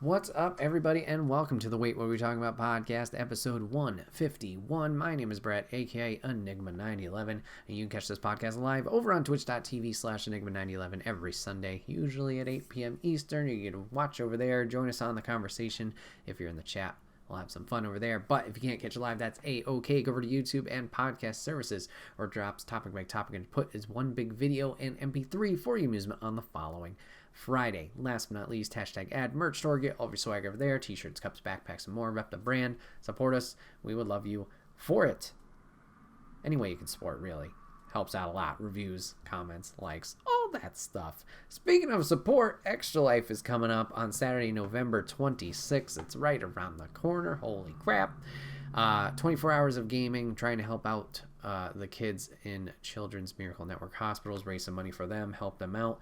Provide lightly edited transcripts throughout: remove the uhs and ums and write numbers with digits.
What's up, everybody, and welcome to the Wait What Are We Talking About podcast, episode 151. My name is Bret, aka Enigma9011, and you can catch this podcast live over on twitch.tv/Enigma9011 every Sunday, usually at 8 p.m. Eastern. You can watch over there, join us on the conversation. If you're in the chat, we'll have some fun over there. But if you can't catch it live, that's A-OK. Go over to YouTube and podcast services, or drops topic by topic and put as one big video and MP3 for your amusement on the following Friday. Last but not least, hashtag ad merch store. Get all of your swag over there. T-shirts, cups, backpacks, and more. Rep the brand. Support us. We would love you for it. Any way you can support, really. Helps out a lot. Reviews, comments, likes, all that stuff. Speaking of support, Extra Life is coming up on Saturday, November 26th. It's right around the corner. Holy crap. 24 hours of gaming, trying to help out the kids in Children's Miracle Network hospitals, raise some money for them, help them out.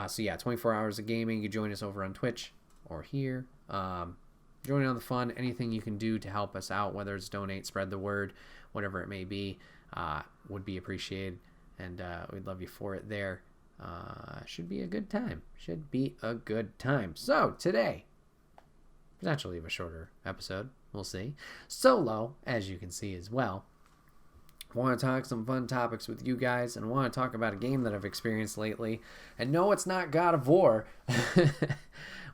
So yeah, 24 hours of gaming. You join us over on Twitch or here. Join in on the fun. Anything you can do to help us out, whether it's donate, spread the word, whatever it may be, would be appreciated. And we'd love you for it there. Should be a good time. Should be a good time. So today, potentially a shorter episode. We'll see. Solo, as you can see as well. Want to talk some fun topics with you guys, and want to talk about a game that I've experienced lately. And no, it's not God of War.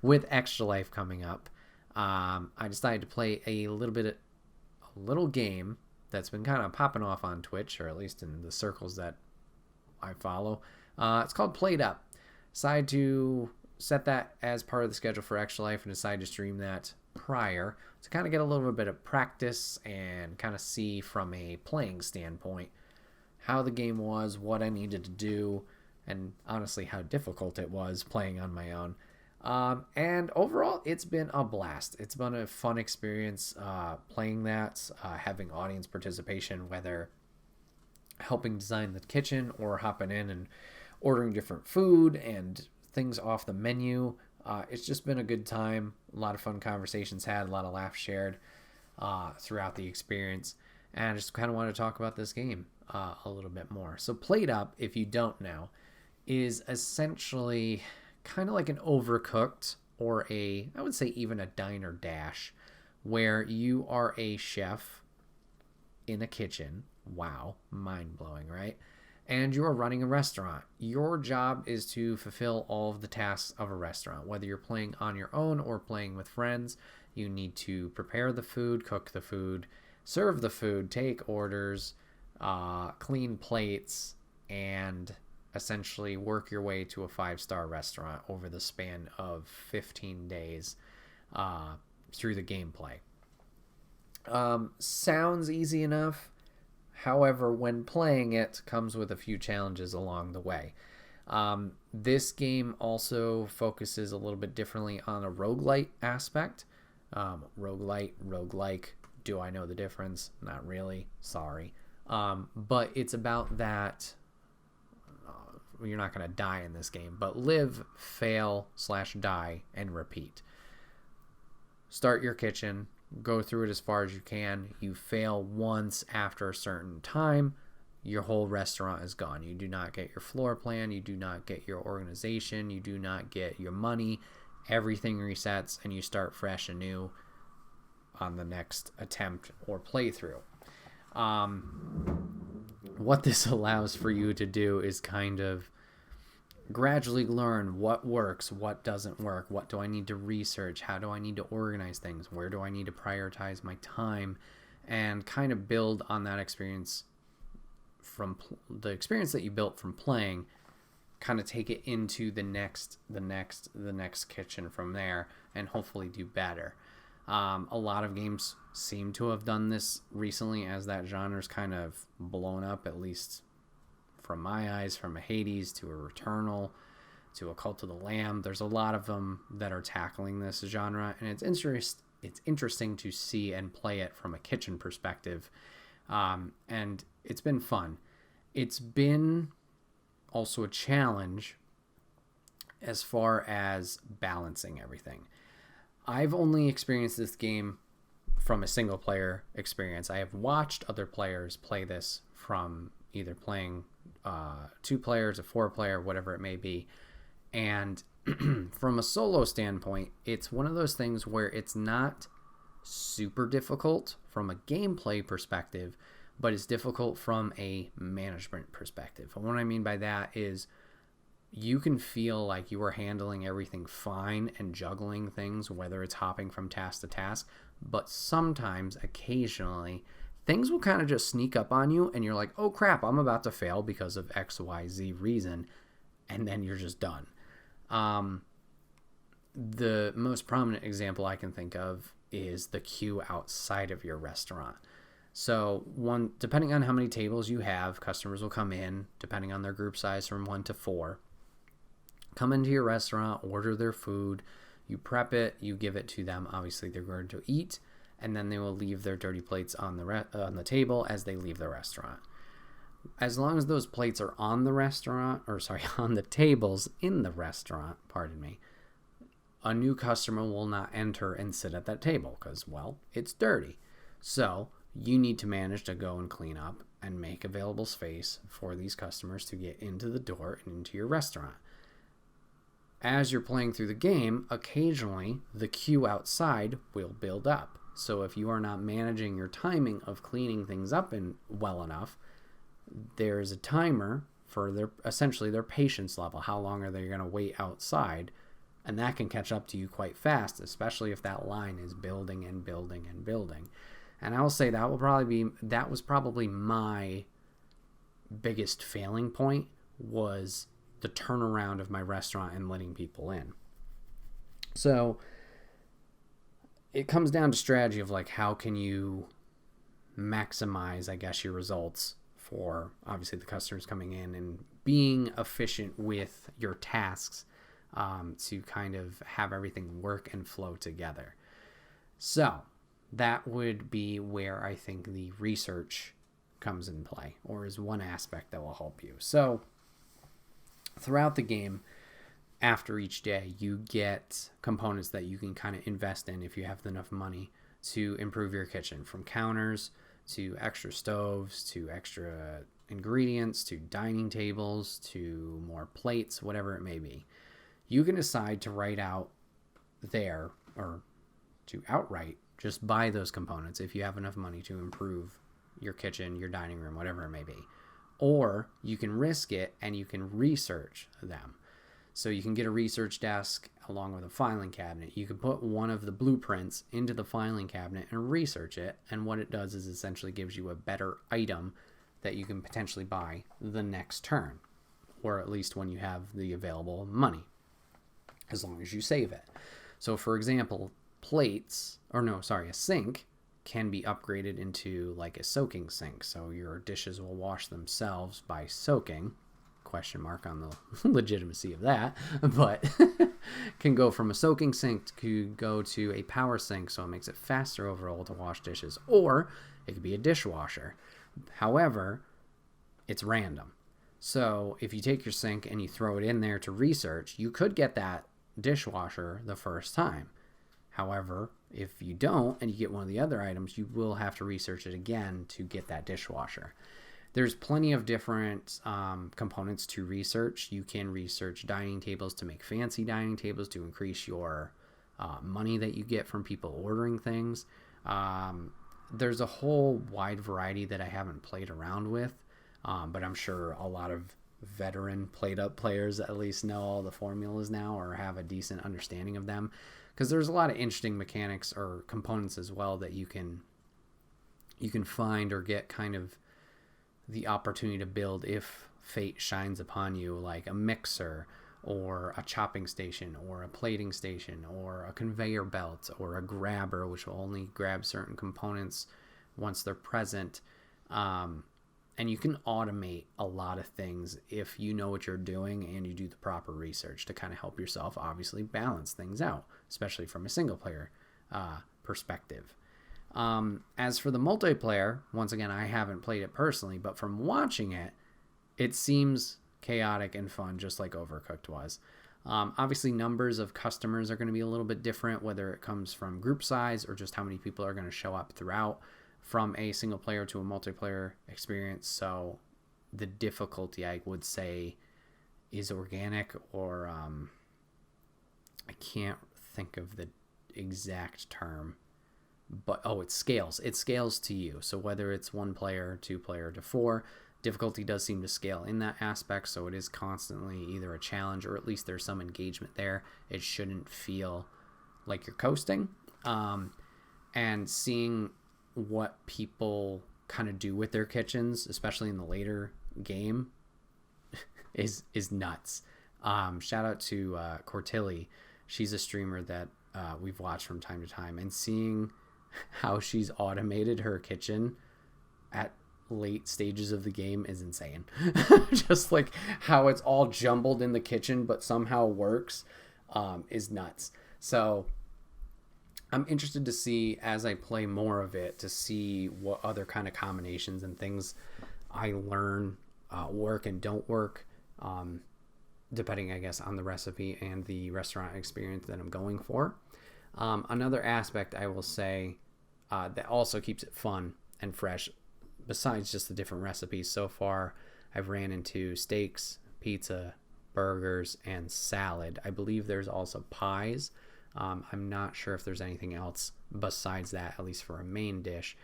With Extra Life coming up, I decided to play a little game that's been kind of popping off on Twitch, or at least in the circles that I follow. It's called PlateUp. Decided to set that as part of the schedule for Extra Life, and decided to stream that prior to kind of get a little bit of practice and kind of see from a playing standpoint how the game was, what I needed to do, and honestly how difficult it was playing on my own. And overall, it's been a blast. It's been a fun experience playing that, having audience participation, whether helping design the kitchen or hopping in and ordering different food and things off the menu. It's just been a good time. A lot of fun conversations had, a lot of laughs shared throughout the experience. And I just kind of want to talk about this game a little bit more. So PlateUp, if you don't know, is essentially kind of like an Overcooked, or I would say even a Diner Dash, where you are a chef in a kitchen. Wow, mind-blowing, right? And you are running a restaurant. Your job is to fulfill all of the tasks of a restaurant. Whether you're playing on your own or playing with friends, you need to prepare the food, cook the food, serve the food, take orders, clean plates, and essentially work your way to a 5-star restaurant over the span of 15 days through the gameplay. Sounds easy enough. However, when playing it, comes with a few challenges along the way. This game also focuses a little bit differently on a roguelite aspect. Roguelite, roguelike, do I know the difference? Not really, sorry. But it's about that, you're not going to die in this game, but live, fail, /die, and repeat. Start your kitchen. Go through it as far as you can. You fail once after a certain time, your whole restaurant is gone. You do not get your floor plan. You do not get your organization. You do not get your money. Everything resets, and you start fresh and new on the next attempt or playthrough. What this allows for you to do is kind of gradually learn what works, what doesn't work, what do I need to research, how do I need to organize things, where do I need to prioritize my time, and kind of build on that experience from the experience that you built from playing, kind of take it into the next kitchen from there, and hopefully do better. A lot of games seem to have done this recently, as that genre's kind of blown up, at least from my eyes, from a Hades to a Returnal to a Cult of the Lamb. There's a lot of them that are tackling this genre, and it's interesting to see and play it from a kitchen perspective, and it's been fun. It's been also a challenge as far as balancing everything. I've only experienced this game from a single player experience. I have watched other players play this from either playing 2 players, a 4-player, whatever it may be, and From a solo standpoint, it's one of those things where it's not super difficult from a gameplay perspective, but it's difficult from a management perspective. And what I mean by that is you can feel like you are handling everything fine and juggling things, whether it's hopping from task to task, but sometimes, occasionally, things will kind of just sneak up on you and you're like, oh crap, I'm about to fail because of XYZ reason, and then you're just done. The most prominent example I can think of is the queue outside of your restaurant. So depending on how many tables you have, customers will come in, depending on their group size, from 1 to 4, come into your restaurant, order their food, you prep it, you give it to them. Obviously, they're going to eat, and then they will leave their dirty plates on the table as they leave the restaurant. As long as those plates are on the tables in the restaurant, a new customer will not enter and sit at that table because, well, it's dirty. So you need to manage to go and clean up and make available space for these customers to get into the door and into your restaurant. As you're playing through the game, occasionally the queue outside will build up. So if you are not managing your timing of cleaning things up well enough, there's a timer for their patience level. How long are they going to wait outside? And that can catch up to you quite fast, especially if that line is building and building and building. And I will say that was probably my biggest failing point, was the turnaround of my restaurant and letting people in. So it comes down to strategy of like, how can you maximize, I guess, your results for obviously the customers coming in, and being efficient with your tasks to kind of have everything work and flow together. So that would be where I think the research comes in play, or is one aspect that will help you. So throughout the game, after each day, you get components that you can kind of invest in if you have enough money to improve your kitchen, from counters to extra stoves to extra ingredients to dining tables to more plates, whatever it may be. You can decide to write out there, or to outright just buy those components if you have enough money to improve your kitchen, your dining room, whatever it may be. Or you can risk it and you can research them. So you can get a research desk along with a filing cabinet. You can put one of the blueprints into the filing cabinet and research it. And what it does is essentially gives you a better item that you can potentially buy the next turn, or at least when you have the available money, as long as you save it. So for example, a sink can be upgraded into like a soaking sink. So your dishes will wash themselves by soaking. Question mark on the legitimacy of that, but can go from a soaking sink to go to a power sink, so it makes it faster overall to wash dishes. Or it could be a dishwasher. However, it's random. So if you take your sink and you throw it in there to research, you could get that dishwasher the first time. However, if you don't and you get one of the other items, you will have to research it again to get that dishwasher. There's plenty of different components to research. You can research dining tables to make fancy dining tables to increase your money that you get from people ordering things. There's a whole wide variety that I haven't played around with, but I'm sure a lot of veteran PlateUp players at least know all the formulas now, or have a decent understanding of them, because there's a lot of interesting mechanics or components as well that you can find or get kind of the opportunity to build if fate shines upon you, like a mixer or a chopping station or a plating station or a conveyor belt or a grabber, which will only grab certain components once they're present. And you can automate a lot of things if you know what you're doing and you do the proper research to kind of help yourself obviously balance things out, especially from a single player perspective. As for the multiplayer, once again, I haven't played it personally, but from watching it, it seems chaotic and fun, just like Overcooked was. Obviously, numbers of customers are going to be a little bit different, whether it comes from group size or just how many people are going to show up throughout from a single player to a multiplayer experience. So the difficulty, I would say, is organic, or I can't think of the exact term, but it scales. It scales to you. So whether it's 1 player, 2 player to 4, difficulty does seem to scale in that aspect. So it is constantly either a challenge or at least there's some engagement there. It shouldn't feel like you're coasting. And seeing what people kind of do with their kitchens, especially in the later game, is nuts. Shout out to Cortilli. She's a streamer that we've watched from time to time, and seeing how she's automated her kitchen at late stages of the game is insane. Just like how it's all jumbled in the kitchen but somehow works is nuts. So I'm interested to see, as I play more of it, to see what other kind of combinations and things I learn work and don't work, depending, I guess, on the recipe and the restaurant experience that I'm going for. Another aspect I will say that also keeps it fun and fresh, besides just the different recipes so far, I've ran into steaks, pizza, burgers, and salad. I believe there's also pies. I'm not sure if there's anything else besides that, at least for a main dish.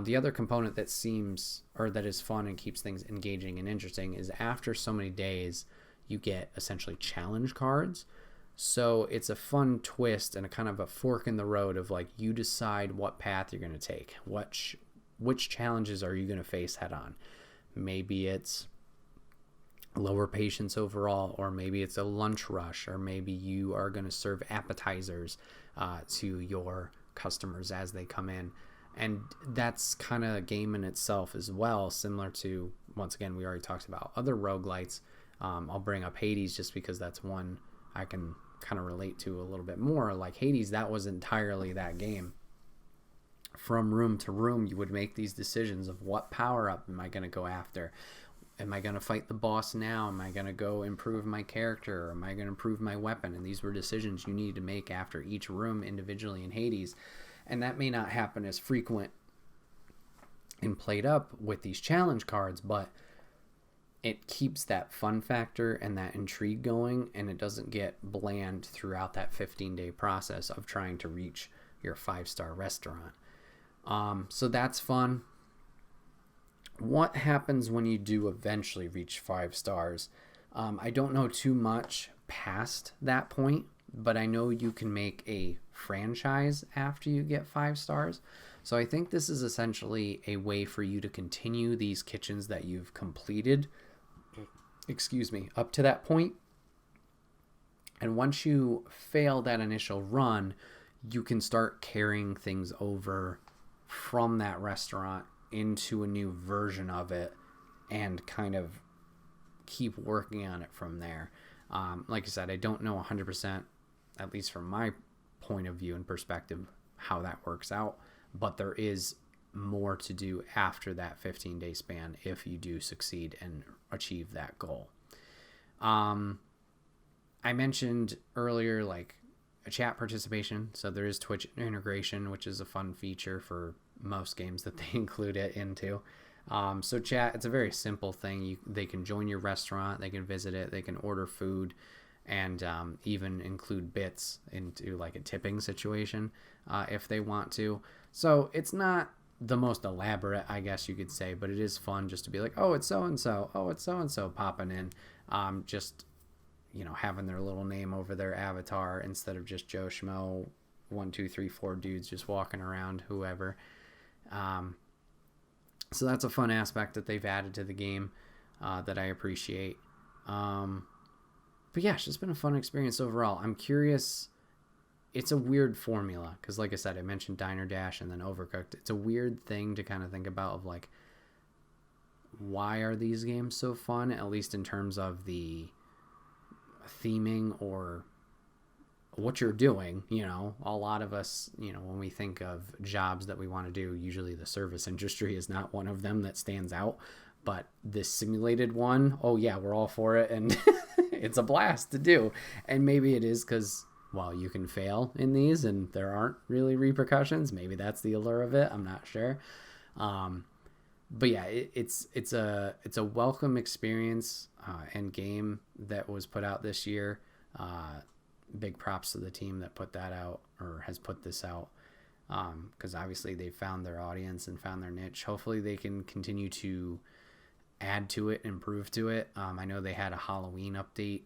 The other component that that is fun and keeps things engaging and interesting is after so many days, you get essentially challenge cards. So it's a fun twist and a kind of a fork in the road of like, you decide what path you're going to take. Which challenges are you going to face head on? Maybe it's lower patience overall, or maybe it's a lunch rush, or maybe you are going to serve appetizers to your customers as they come in. And that's kind of a game in itself as well, similar to, once again, we already talked about other roguelites. I'll bring up Hades just because that's one I can kind of relate to a little bit more. Like Hades, that was entirely that game. From room to room, you would make these decisions of what power-up am I going to go after? Am I going to fight the boss now? Am I going to go improve my character? Or am I going to improve my weapon? And these were decisions you need to make after each room individually in Hades. And that may not happen as frequent in PlateUp with these challenge cards, but it keeps that fun factor and that intrigue going, and it doesn't get bland throughout that 15-day process of trying to reach your 5-star restaurant. So that's fun. What happens when you do eventually reach 5 stars? I don't know too much past that point, but I know you can make a franchise after you get 5 stars. So I think this is essentially a way for you to continue these kitchens that you've completed, up to that point. And once you fail that initial run, you can start carrying things over from that restaurant into a new version of it and kind of keep working on it from there. Like I said, I don't know 100%, at least from my point of view and perspective, how that works out, but there is more to do after that 15-day span if you do succeed and achieve that goal. I mentioned earlier, like, a chat participation. So there is Twitch integration, which is a fun feature for most games that they include it into. So chat, it's a very simple thing. They can join your restaurant, they can visit it, they can order food, and even include bits into like a tipping situation if they want to. So it's not the most elaborate, I guess you could say, but it is fun just to be like, oh, it's so-and-so, oh, it's so-and-so popping in. Just, having their little name over their avatar instead of just Joe Schmo, 1, 2, 3, 4 dudes just walking around, whoever. So that's a fun aspect that they've added to the game that I appreciate. But yeah, it's just been a fun experience overall. I'm curious. It's a weird formula because, like I said, I mentioned Diner Dash and then Overcooked. It's a weird thing to kind of think about of like, why are these games so fun, at least in terms of the theming or what you're doing. A lot of us, when we think of jobs that we want to do, usually the service industry is not one of them that stands out, but this simulated one, oh yeah, we're all for it, and it's a blast to do. And maybe it is because, well, you can fail in these and there aren't really repercussions. Maybe that's the allure of it, I'm not sure. But yeah, it's a welcome experience and game that was put out this year. big props to the team that put that out or has put this out. Because obviously they've found their audience and found their niche. Hopefully they can continue to add to it, improve to it. I know they had a Halloween update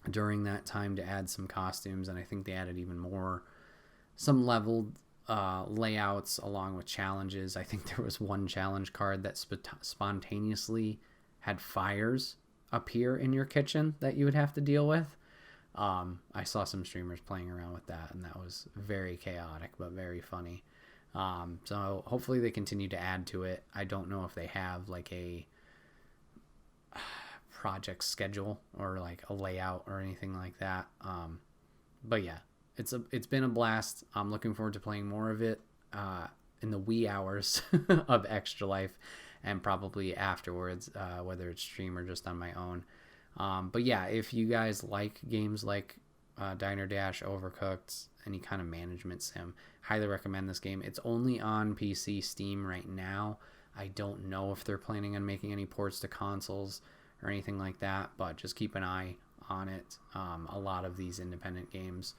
during that time to add some costumes, and I think they added even more, some leveled layouts along with challenges. I think there was one challenge card that spontaneously had fires appear in your kitchen that you would have to deal with. I saw some streamers playing around with that, and that was very chaotic but very funny. So hopefully they continue to add to it. I don't know if they have like a project schedule or like a layout or anything like that. But yeah, it's been a blast. I'm looking forward to playing more of it in the wee hours of Extra Life, and probably afterwards, whether it's stream or just on my own. But yeah, if you guys like games like Diner Dash, Overcooked, any kind of management sim, highly recommend this game. It's only on PC, Steam right now. I don't know if they're planning on making any ports to consoles or anything like that, but just keep an eye on it. A lot of these independent games,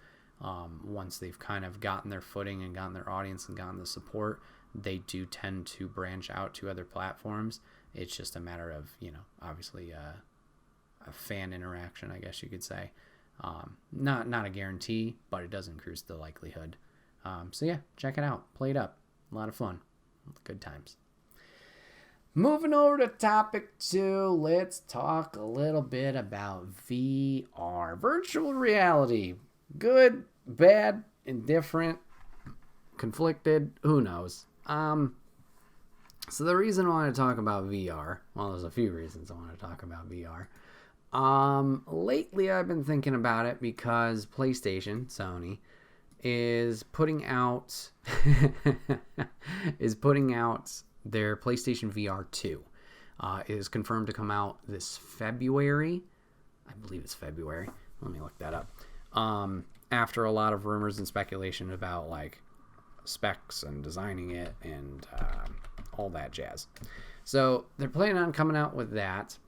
once they've kind of gotten their footing and gotten their audience and gotten the support, they do tend to branch out to other platforms. It's just a matter of, obviously a fan interaction, I guess you could say. Not a guarantee, but it does increase the likelihood. So yeah, check it out. PlateUp. A lot of fun. Good times. Moving over to topic 2, let's talk a little bit about VR. Virtual reality. Good, bad, indifferent, conflicted, who knows. So the reason I want to talk about VR, well, there's a few reasons I want to talk about VR. Lately I've been thinking about it because PlayStation, Sony, is putting out their PlayStation VR 2. It is confirmed to come out this February. I believe it's February. Let me look that up. After a lot of rumors and speculation about like specs and designing it and all that jazz. So they're planning on coming out with that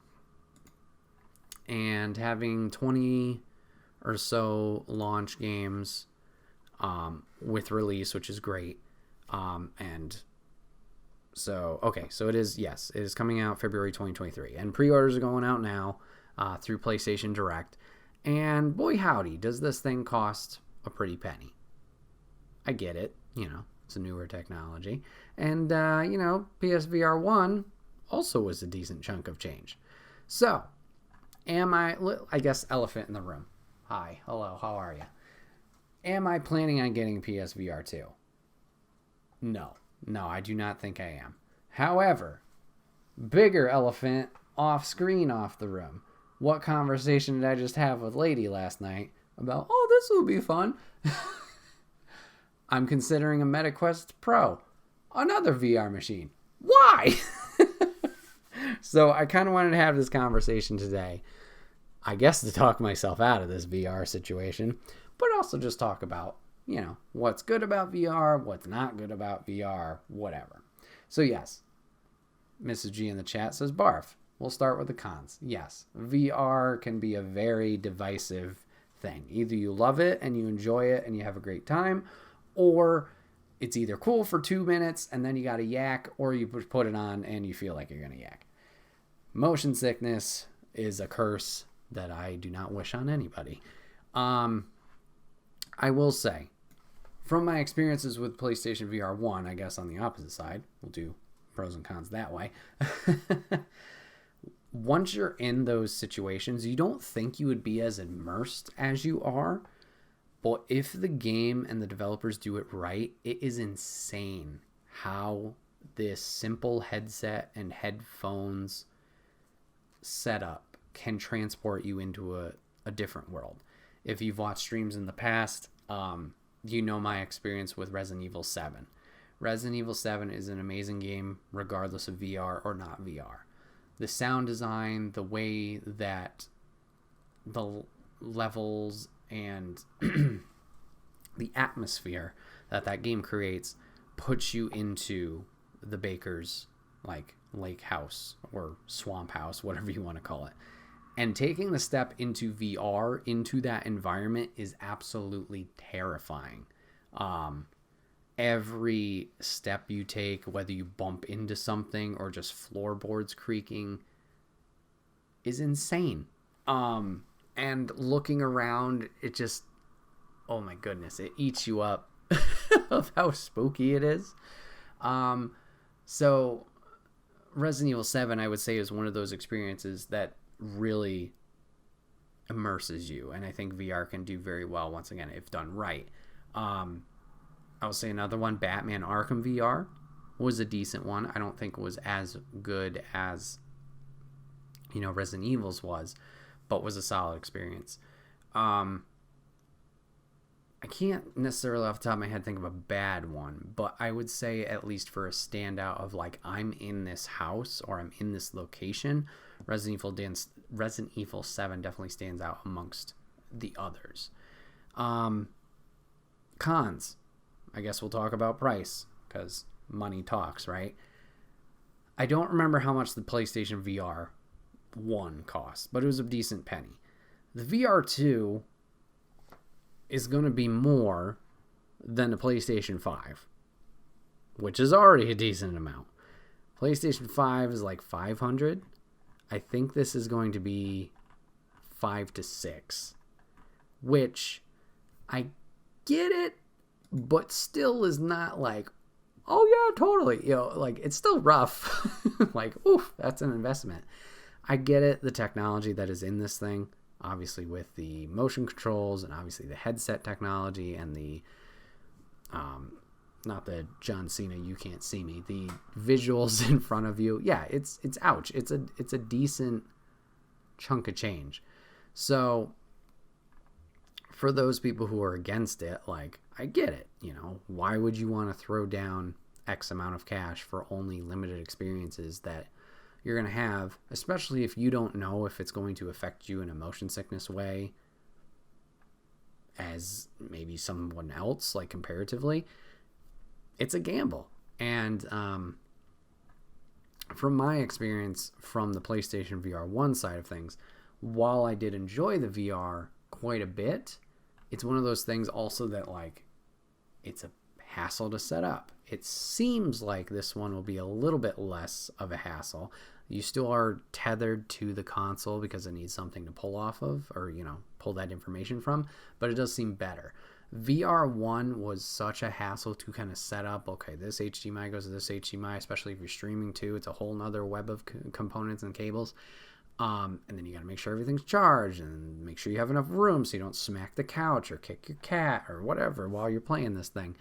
and having 20 or so launch games with release, which is great. So it is coming out February 2023, and pre-orders are going out now through PlayStation Direct. And boy howdy, does this thing cost a pretty penny. I get it, it's a newer technology. And, PSVR 1 also was a decent chunk of change. So, I guess elephant in the room. Hi, hello, how are you? Am I planning on getting PSVR 2? No, I do not think I am. However, bigger elephant off screen, off the room. What conversation did I just have with Lady last night about, this will be fun? I'm considering a MetaQuest Pro, another VR machine. Why? So I kind of wanted to have this conversation today, I guess to talk myself out of this VR situation, but also just talk about, what's good about VR, what's not good about VR, whatever. So yes, Mrs. G in the chat says, barf. We'll start with the cons. Yes, VR can be a very divisive thing. Either you love it and you enjoy it and you have a great time, or it's either cool for 2 minutes and then you got to yak, or you put it on and you feel like you're going to yak. Motion sickness is a curse that I do not wish on anybody. I will say, from my experiences with PlayStation VR 1, I guess on the opposite side, we'll do pros and cons that way. Once you're in those situations, you don't think you would be as immersed as you are. But if the game and the developers do it right, it is insane how this simple headset and headphones setup can transport you into a different world. If you've watched streams in the past, my experience with Resident Evil 7. Resident Evil 7 is an amazing game regardless of VR or not VR. The sound design, the way that the levels and the atmosphere that game creates puts you into the baker's like lake house or swamp house, whatever you want to call it. And taking the step into VR, into that environment, is absolutely terrifying. Every step you take, whether you bump into something or just floorboards creaking, is insane. And looking around, it just, oh my goodness, it eats you up of how spooky it is. So Resident Evil 7, I would say, is one of those experiences that really immerses you, and I think VR can do very well, once again, if done right. I will say another one, Batman Arkham VR, was a decent one. I don't think it was as good as, Resident Evil's was, but was a solid experience. I can't necessarily off the top of my head think of a bad one, but I would say, at least for a standout of like, I'm in this house or I'm in this location, Resident Evil 7 definitely stands out amongst the others. Cons. I guess we'll talk about price, because money talks, right? I don't remember how much the PlayStation VR 1 cost, but it was a decent penny. The VR 2 is going to be more than the PlayStation 5, which is already a decent amount. PlayStation 5 is like $500. I think this is going to be $5 to $6, which I get it, but still is not like, oh yeah, totally. Like, it's still rough. Like, oof, that's an investment. I get it, the technology that is in this thing, obviously with the motion controls and obviously the headset technology and the, not the John Cena, you can't see me, the visuals in front of you. Yeah, it's ouch. It's a decent chunk of change. So for those people who are against it, like, I get it. Why would you want to throw down X amount of cash for only limited experiences that you're going to have, especially if you don't know if it's going to affect you in a motion sickness way as maybe someone else, like, comparatively. It's a gamble. And from my experience from the PlayStation VR 1 side of things, while I did enjoy the VR quite a bit, it's one of those things also that, like, it's a hassle to set up. It seems like this one will be a little bit less of a hassle. You still are tethered to the console because it needs something to pull off of, or, pull that information from, but it does seem better. VR1 was such a hassle to kind of set up. Okay, this HDMI goes to this HDMI, especially if you're streaming too. It's a whole nother web of components and cables. And then you got to make sure everything's charged and make sure you have enough room so you don't smack the couch or kick your cat or whatever while you're playing this thing.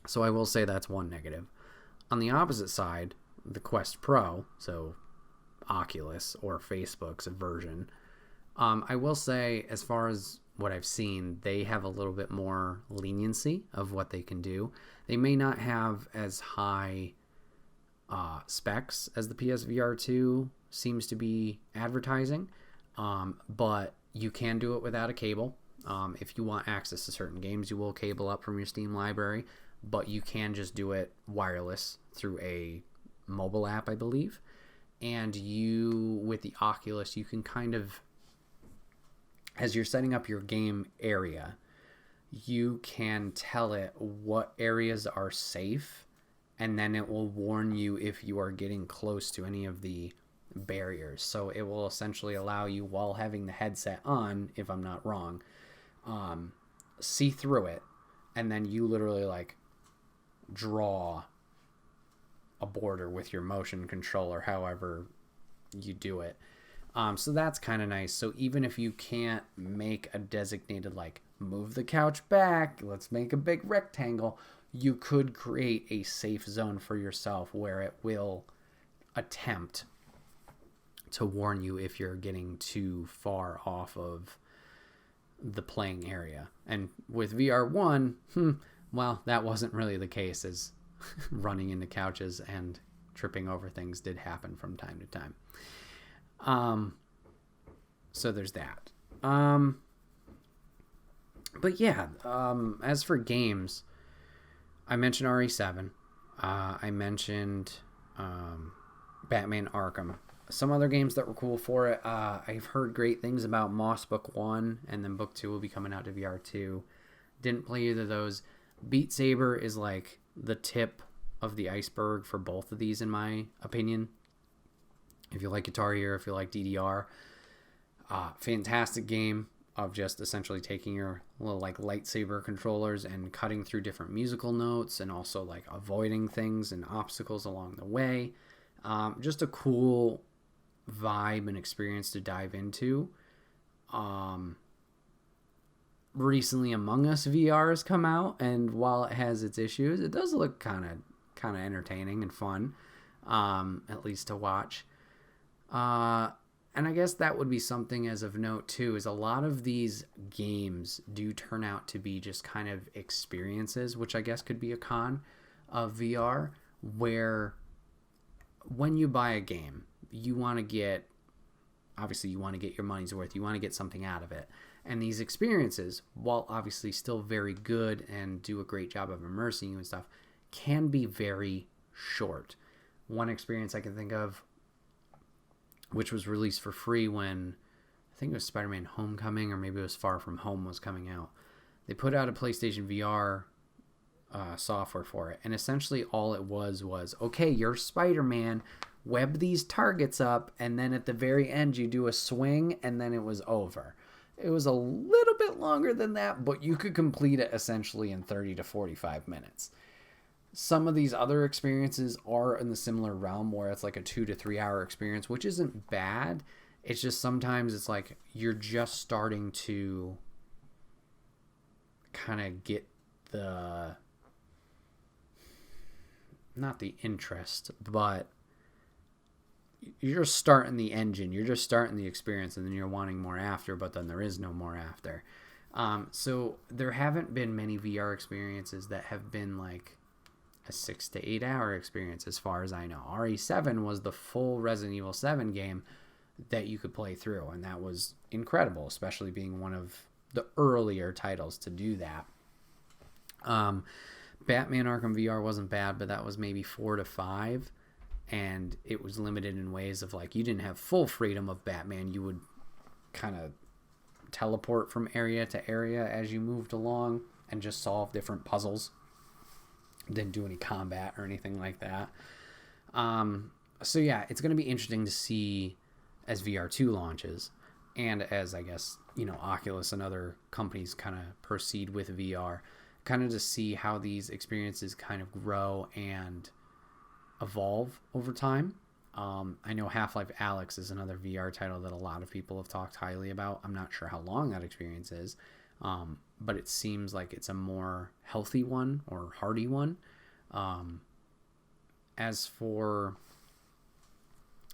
So I will say that's one negative. On the opposite side, the Quest Pro, so Oculus or Facebook's version, I will say, as far as what I've seen, they have a little bit more leniency of what they can do. They may not have as high specs as the PSVR 2 seems to be advertising, but you can do it without a cable. If you want access to certain games, you will cable up from your Steam library, but you can just do it wireless through a mobile app, I believe. And you, with the Oculus, you can kind of, as you're setting up your game area, you can tell it what areas are safe, and then it will warn you if you are getting close to any of the barriers. So it will essentially allow you, while having the headset on, if I'm not wrong, see through it, and then you literally, like, draw a border with your motion controller, however you do it. So that's kind of nice. So even if you can't make a designated, like, move the couch back, let's make a big rectangle, you could create a safe zone for yourself where it will attempt to warn you if you're getting too far off of the playing area. And with VR1, well, that wasn't really the case, as running into couches and tripping over things did happen from time to time. So there's that. But yeah, as for games, I mentioned RE7. I mentioned Batman Arkham. Some other games that were cool for it. I've heard great things about Moss Book 1, and then Book 2 will be coming out to VR 2. Didn't play either of those. Beat Saber is like the tip of the iceberg for both of these, in my opinion. If you like Guitar Hero, if you like DDR, fantastic game of just essentially taking your little like lightsaber controllers and cutting through different musical notes and also like avoiding things and obstacles along the way. Just a cool vibe and experience to dive into. Recently Among Us VR has come out, and while it has its issues, it does look kind of entertaining and fun, at least to watch. And I guess that would be something as of note too, is a lot of these games do turn out to be just kind of experiences, which I guess could be a con of VR, where when you buy a game, you want to get your money's worth. You want to get something out of it. And these experiences, while obviously still very good and do a great job of immersing you and stuff, can be very short. One experience I can think of, which was released for free when, I think it was Spider-Man Homecoming, or maybe it was Far From Home was coming out. They put out a PlayStation VR software for it. And essentially all it was, okay, you're Spider-Man, web these targets up, and then at the very end you do a swing, and then it was over. It was a little bit longer than that, but you could complete it essentially in 30 to 45 minutes. Some of these other experiences are in the similar realm where it's like a 2 to 3 hour experience, which isn't bad. It's just sometimes it's like you're just starting to kind of get not the interest, but you're just starting the engine, you're just starting the experience, and then you're wanting more after, but then there is no more after. So there haven't been many VR experiences that have been like a 6 to 8 hour experience as far as I know. RE7 was the full Resident Evil 7 game that you could play through, and that was incredible, especially being one of the earlier titles to do that. Batman Arkham VR wasn't bad, but that was maybe 4 to 5. And it was limited in ways of like, you didn't have full freedom of Batman. You would kind of teleport from area to area as you moved along and just solve different puzzles. Didn't do any combat or anything like that. So yeah, it's going to be interesting to see as VR2 launches, and as I guess, Oculus and other companies kind of proceed with VR, kind of to see how these experiences kind of grow and evolve over time. I know Half-Life Alyx is another VR title that a lot of people have talked highly about. I'm not sure how long that experience is, but it seems like it's a more healthy one or hardy one. As for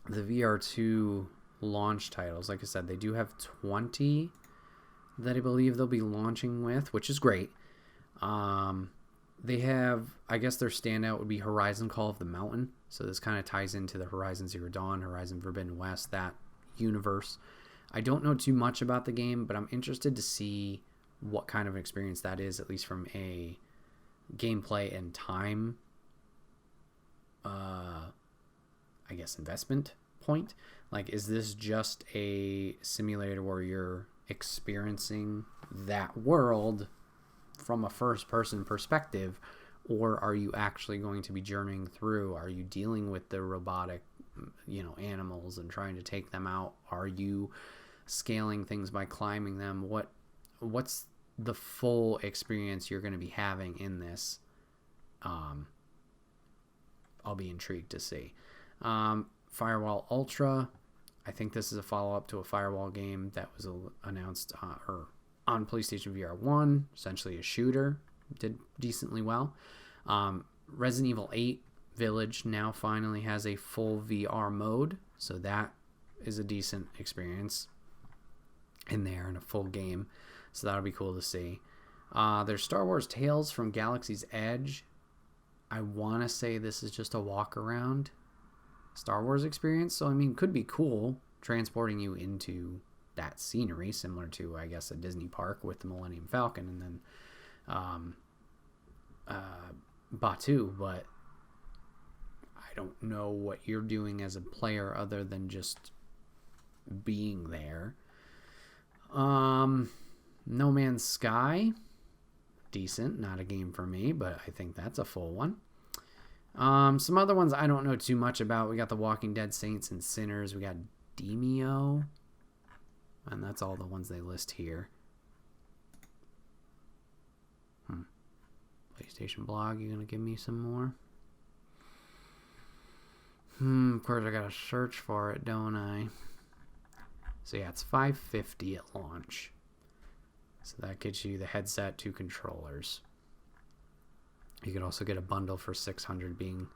the VR2 launch titles, like I said, they do have 20 that I believe they'll be launching with, which is great. They have, I guess their standout would be Horizon Call of the Mountain. So this kind of ties into the Horizon Zero Dawn, Horizon Forbidden West, that universe. I don't know too much about the game, but I'm interested to see what kind of experience that is, at least from a gameplay and time, I guess, investment point. Like, is this just a simulator where you're experiencing that world from a first-person perspective, or are you actually going to be journeying through? Are you dealing with the robotic, animals and trying to take them out? Are you scaling things by climbing them? What's the full experience you're going to be having in this? I'll be intrigued to see. Firewall Ultra, I think this is a follow-up to a Firewall game that was announced on PlayStation VR 1, essentially a shooter, did decently well. Resident Evil 8 Village now finally has a full VR mode, so that is a decent experience in there in a full game, so that'll be cool to see. There's Star Wars Tales from Galaxy's Edge. I want to say this is just a walk-around Star Wars experience, so could be cool, transporting you into that scenery, similar to, I guess, a Disney park with the Millennium Falcon and then Batuu, but don't know what you're doing as a player other than just being there. No Man's Sky, decent, not a game for me, but I think that's a full one. Some other ones I don't know too much about. We got The Walking Dead, Saints and Sinners. We got Demeo, and that's all the ones they list here. PlayStation blog, you gonna give me some more? Of course I gotta search for it, don't I? So yeah, it's $550 at launch. So that gets you the headset, 2 controllers. You could also get a bundle for $600 being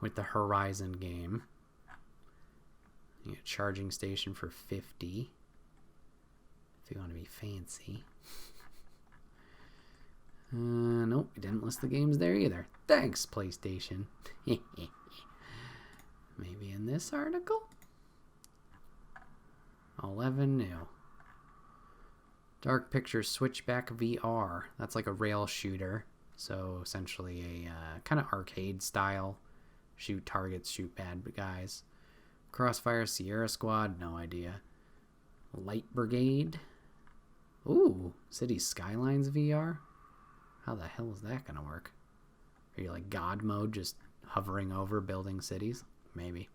with the Horizon game. You get a charging station for $50 if you want to be fancy. Nope, it didn't list the games there either. Thanks, PlayStation. Maybe in this article? 11 new. Dark Picture Switchback VR. That's like a rail shooter. So essentially a kind of arcade style. Shoot targets, shoot bad guys. Crossfire Sierra Squad, no idea. Light Brigade. Ooh, City Skylines VR. How the hell is that gonna work? Are you like God mode, just hovering over building cities? Maybe.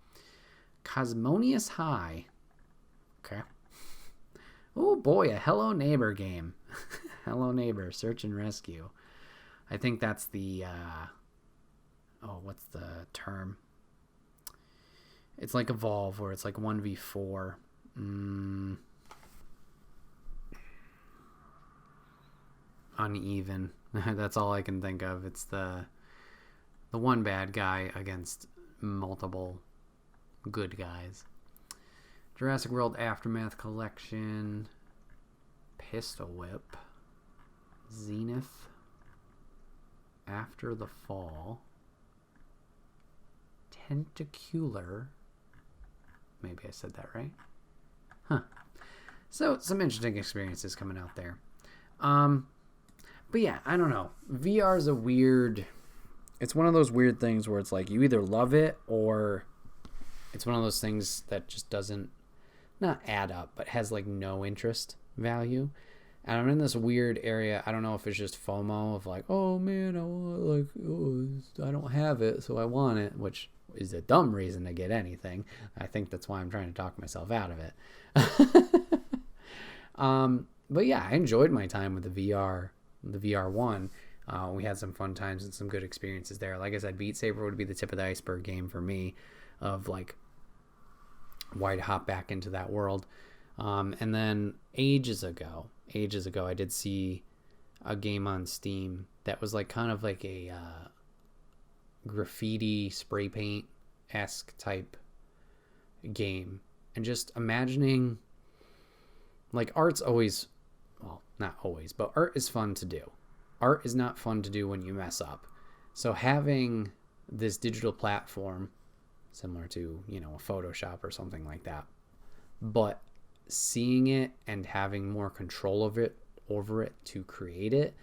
Cosmonious High. Okay. Oh boy, a Hello Neighbor game. Hello Neighbor, Search and Rescue. I think that's the, what's the term? It's like Evolve, where it's like 1v4. Uneven. That's all I can think of. It's the one bad guy against multiple good guys. Jurassic World Aftermath Collection. Pistol Whip. Zenith. After the Fall. Tentacular. Maybe I said that right. Huh. So, some interesting experiences coming out there. But yeah, I don't know. VR is a weird... It's one of those weird things where it's like you either love it or it's one of those things that just doesn't... Not add up, but has like no interest value. And I'm in this weird area. I don't know if it's just FOMO of like, oh man, I don't have it, so I want it, which is a dumb reason to get anything. I think that's why I'm trying to talk myself out of it. But yeah, I enjoyed my time with the VR1. We had some fun times and some good experiences there. Like I said, Beat Saber would be the tip of the iceberg game for me of like why to hop back into that world. And then ages ago, I did see a game on Steam that was like kind of like a graffiti spray paint-esque type game. And just imagining, like, art's always, well, not always, but art is fun to do. Art is not fun to do when you mess up. So having this digital platform, similar to, you know, a Photoshop or something like that, but seeing it and having more control over it to create it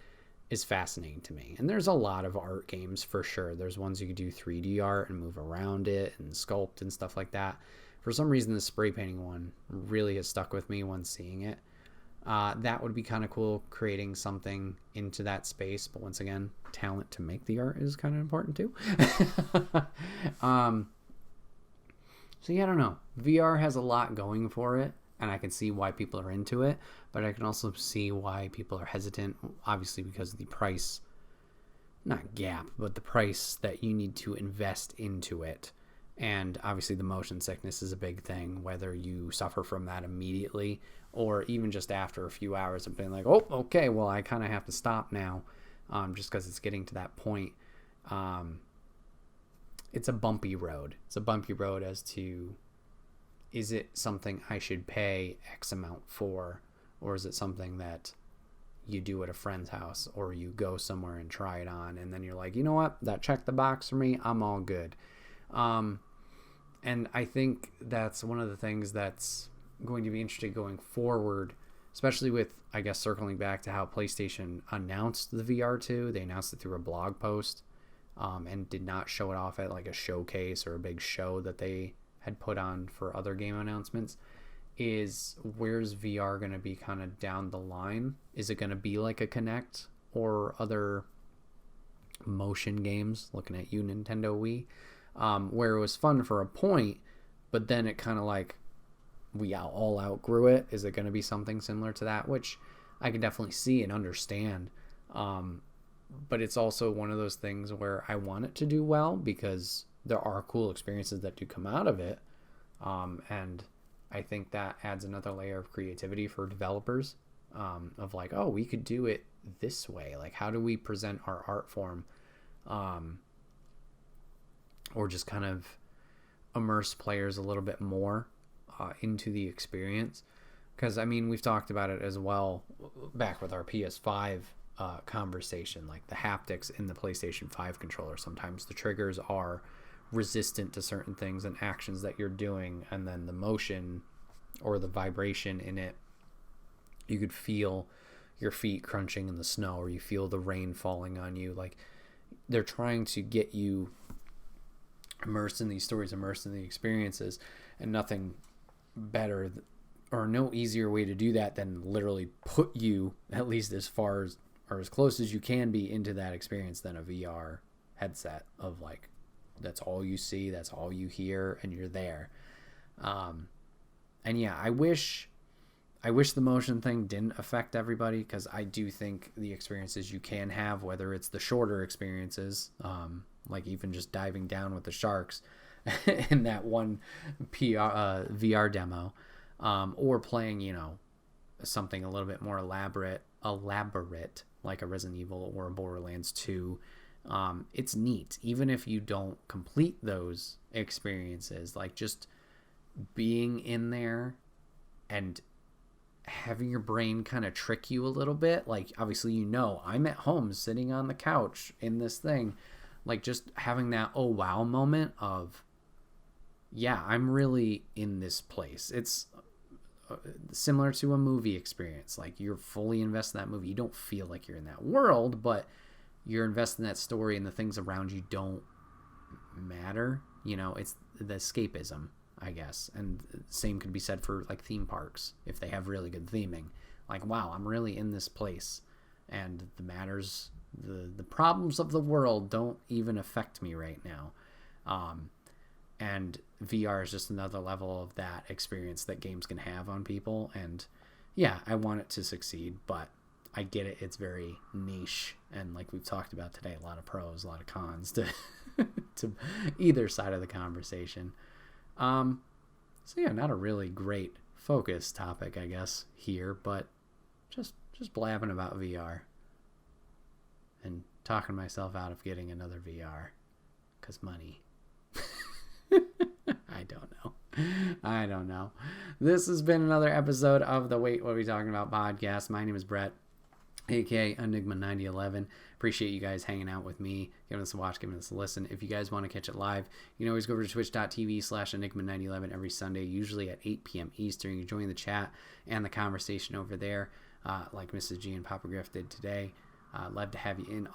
is fascinating to me. And there's a lot of art games for sure. There's ones you could do 3D art and move around it and sculpt and stuff like that. For some reason, the spray painting one really has stuck with me once seeing it. That would be kind of cool, creating something into that space. But once again, talent to make the art is kind of important too. So yeah, I don't know. VR has a lot going for it, and I can see why people are into it, but I can also see why people are hesitant, obviously because of the price, not gap, but the price that you need to invest into it. And obviously the motion sickness is a big thing, whether you suffer from that immediately or even just after a few hours of being like, oh, okay, well, I kind of have to stop now, just because it's getting to that point. It's a bumpy road. It's a bumpy road as to, is it something I should pay X amount for, or is it something that you do at a friend's house or you go somewhere and try it on and then you're like, you know what, that checked the box for me, I'm all good. And I think that's one of the things that's going to be interesting going forward, especially with, I guess, circling back to how PlayStation announced the VR2. They announced it through a blog post and did not show it off at like a showcase or a big show that they had put on for other game announcements, is where's VR going to be kind of down the line? Is it going to be like a Kinect or other motion games, looking at you, Nintendo Wii, where it was fun for a point, but then it kind of like we all outgrew it? Is it going to be something similar to that, which I can definitely see and understand, but it's also one of those things where I want it to do well because there are cool experiences that do come out of it, and I think that adds another layer of creativity for developers, of like, oh, we could do it this way. Like, how do we present our art form, or just kind of immerse players a little bit more into the experience? Because, I mean, we've talked about it as well back with our PS5 conversation, like the haptics in the PlayStation 5 controller. Sometimes the triggers are resistant to certain things and actions that you're doing, and then the motion or the vibration in it, you could feel your feet crunching in the snow, or you feel the rain falling on you. Like, they're trying to get you immersed in these stories, immersed in the experiences, and nothing better or no easier way to do that than literally put you at least as far as or as close as you can be into that experience than a VR headset of like, that's all you see, that's all you hear, and you're there. And yeah, I wish the motion thing didn't affect everybody, because I do think the experiences you can have, whether it's the shorter experiences, like even just diving down with the sharks in that one VR demo, or playing, you know, something a little bit more elaborate like a Resident Evil or a Borderlands 2. It's neat, even if you don't complete those experiences, like just being in there and having your brain kind of trick you a little bit. Like, obviously, you know, I'm at home sitting on the couch in this thing, like just having that oh wow moment of, yeah, I'm really in this place. It's similar to a movie experience. Like, you're fully invested in that movie. You don't feel like you're in that world, but you're invested in that story, and the things around you don't matter. You know, it's the escapism, I guess. And same could be said for like theme parks, if they have really good theming. Like, wow, I'm really in this place, and the matters, the problems of the world don't even affect me right now. And VR is just another level of that experience that games can have on people. And yeah, I want it to succeed, but I get it. It's very niche. And like we've talked about today, a lot of pros, a lot of cons to to either side of the conversation. So yeah, not a really great focus topic, I guess, here, but just blabbing about VR and talking myself out of getting another VR, 'cause money. I don't know. This has been another episode of the Wait, What Are We Talking About podcast. My name is Bret, aka Enigma9011. Appreciate you guys hanging out with me, giving us a watch, giving us a listen. If you guys want to catch it live, you can always go over to twitch.tv/Enigma9011 every Sunday, usually at 8 p.m. Eastern. You join the chat and the conversation over there, like Mrs. G and Papa Griff did today. Love to have you in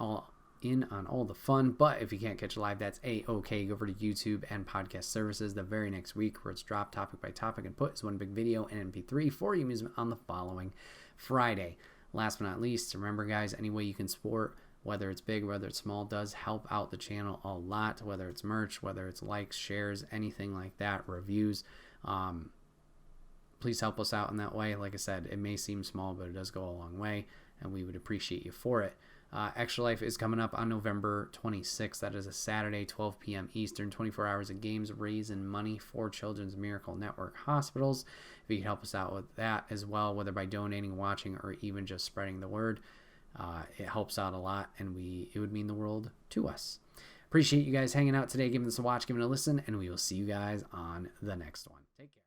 on all the fun. But if you can't catch it live, that's a-okay. Go over to YouTube and podcast services the very next week, where it's dropped topic by topic and put as one big video and MP3 for your amusement on the following Friday. Last but not least, remember, guys, any way you can support, whether it's big, whether it's small, does help out the channel a lot. Whether it's merch, whether it's likes, shares, anything like that, reviews, please help us out in that way. Like I said, it may seem small, but it does go a long way, and we would appreciate you for it. Extra Life is coming up on November 26th. That is a Saturday, 12 p.m. Eastern, 24 hours of games, raising money for Children's Miracle Network hospitals. If you can help us out with that as well, whether by donating, watching, or even just spreading the word, it helps out a lot, and it would mean the world to us. Appreciate you guys hanging out today, giving us a watch, giving it a listen, and we will see you guys on the next one. Take care.